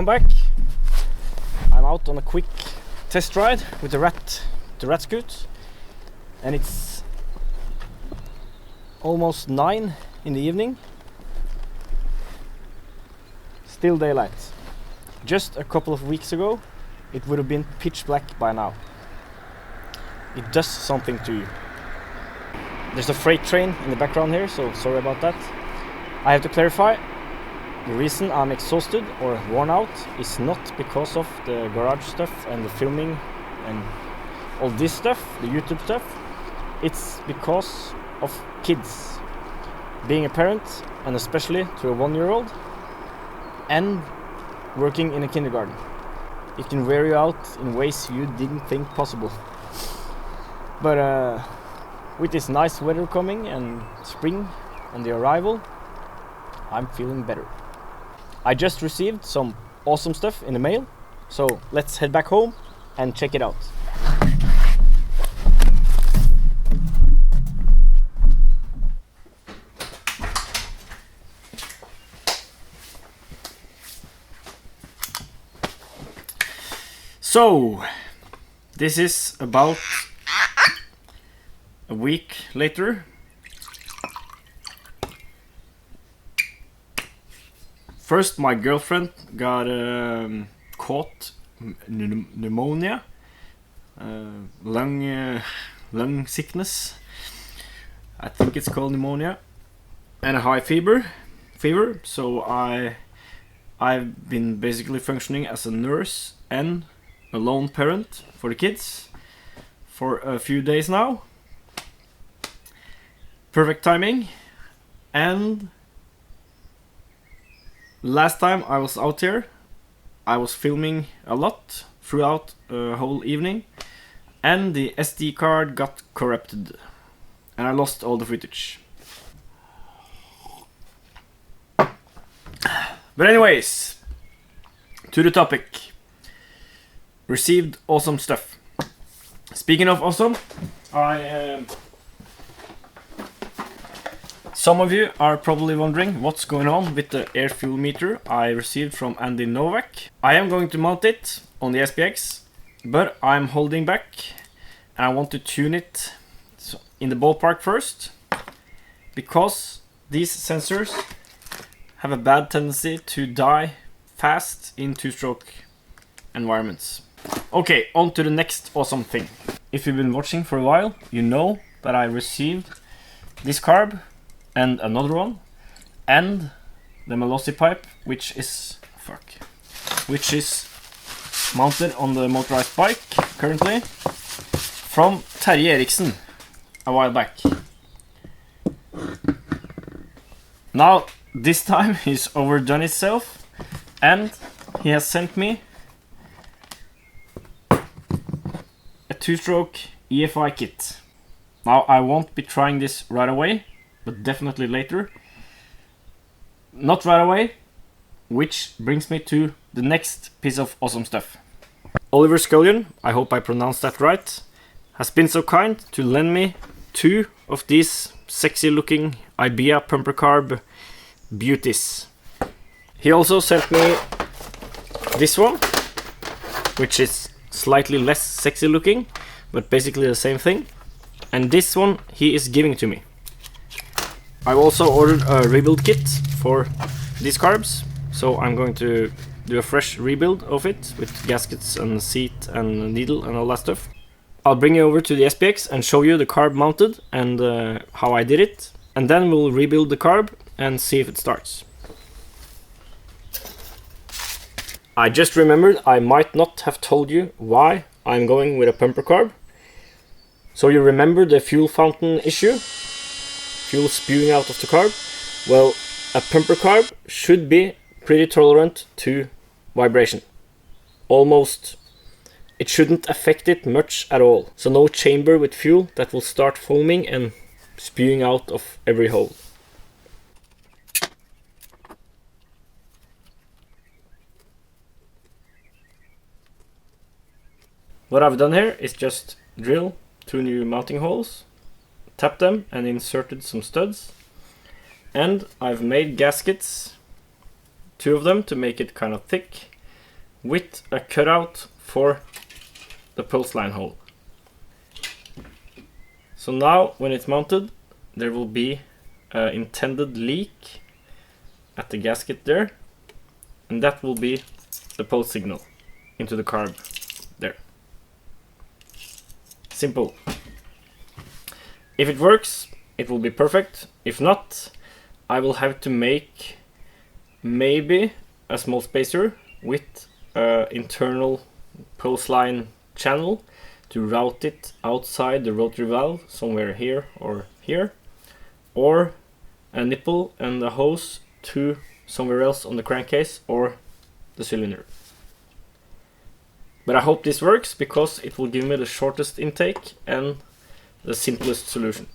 welcome back. I'm out on a quick test ride with the rat scoot, and it's almost 9 in the evening. Still daylight. Just a couple of weeks ago it would have been pitch black by now. It does something to you. There's a freight train in the background here, so sorry about that. I have to clarify, the reason I'm exhausted or worn out is not because of the garage stuff and the filming and all this stuff, the YouTube stuff. It's because of kids. Being a parent, and especially to a 1-year-old, and working in a kindergarten. It can wear you out in ways you didn't think possible. But with this nice weather coming and spring on the arrival, I'm feeling better. I just received some awesome stuff in the mail, so let's head back home and check it out. So, this is about a week later. First, my girlfriend got caught pneumonia, lung sickness. I think it's called pneumonia, and a high fever. So I've been basically functioning as a nurse and a lone parent for the kids for a few days now. Perfect timing. And last time I was out here, I was filming a lot throughout a whole evening, and the SD card got corrupted and I lost all the footage. But anyways, to the topic. Received awesome stuff. Speaking of awesome, some of you are probably wondering what's going on with the air fuel meter I received from Andy Novak. I am going to mount it on the SPX, but I'm holding back and I want to tune it in the ballpark first, because these sensors have a bad tendency to die fast in two-stroke environments. Okay, on to the next awesome thing. If you've been watching for a while, you know that I received this carb and another one, and the Malossi pipe, which is mounted on the motorized bike currently, from Terje Eriksen a while back. Now this time he's overdone himself, and he has sent me a two-stroke EFI kit. Now I won't be trying this right away, but definitely later. Not right away, which brings me to the next piece of awesome stuff. Oliver Scullion, I hope I pronounced that right, has been so kind to lend me 2 of these sexy looking iBEA pumper carb beauties. He also sent me this one, which is slightly less sexy looking, but basically the same thing. And this one he is giving to me. I've also ordered a rebuild kit for these carbs, so I'm going to do a fresh rebuild of it with gaskets and seat and needle and all that stuff. I'll bring you over to the SPX and show you the carb mounted and how I did it, and then we'll rebuild the carb and see if it starts. I just remembered I might not have told you why I'm going with a pumper carb. So you remember the fuel fountain issue? Fuel spewing out of the carb? Well, a pumper carb should be pretty tolerant to vibration. Almost. It shouldn't affect it much at all. So no chamber with fuel that will start foaming and spewing out of every hole. What I've done here is just drill 2 new mounting holes, tap them and inserted some studs, and I've made gaskets, 2 of them to make it kind of thick, with a cutout for the pulse line hole. So now when it's mounted, there will be an intended leak at the gasket there, and that will be the pulse signal into the carb there. Simple. If it works, it will be perfect. If not, I will have to make maybe a small spacer with internal pulse line channel to route it outside the rotary valve somewhere here, or a nipple and a hose to somewhere else on the crankcase or the cylinder. But I hope this works, because it will give me the shortest intake and the simplest solution.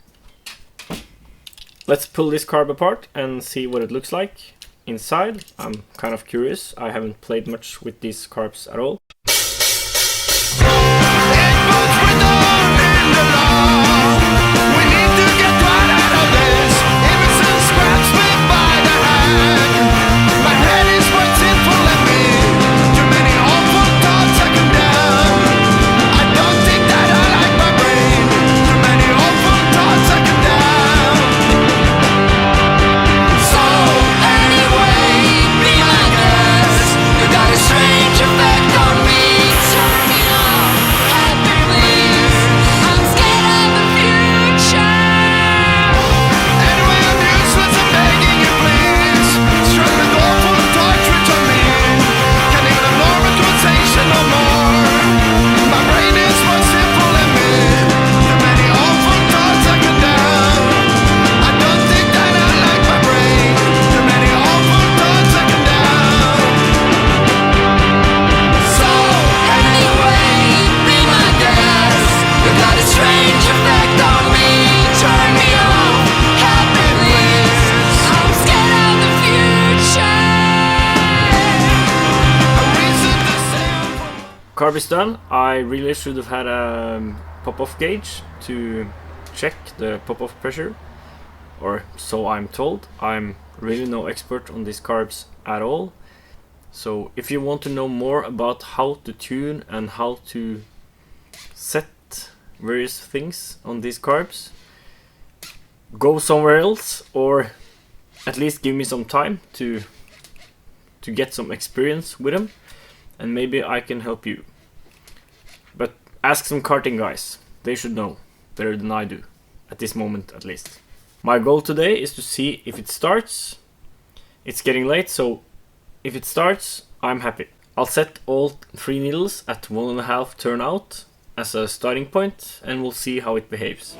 Let's pull this carb apart and see what it looks like inside. I'm kind of curious. I haven't played much with these carbs at all. Carb is done. I really should have had a pop-off gauge to check the pop-off pressure, or so I'm told. I'm really no expert on these carbs at all. So if you want to know more about how to tune and how to set various things on these carbs, go somewhere else, or at least give me some time to get some experience with them, and maybe I can help you. But ask some karting guys. They should know better than I do, at this moment at least. My goal today is to see if it starts. It's getting late, so if it starts, I'm happy. I'll set all 3 needles at 1.5 turn out as a starting point, and we'll see how it behaves.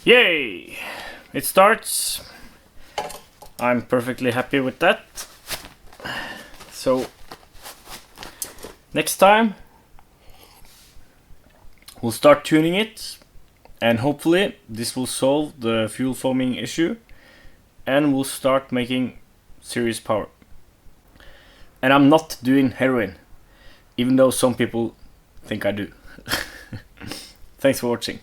Yay! It starts. I'm perfectly happy with that. So next time we'll start tuning it, and hopefully this will solve the fuel foaming issue, and we'll start making serious power. And I'm not doing heroin, even though some people think I do. Thanks for watching.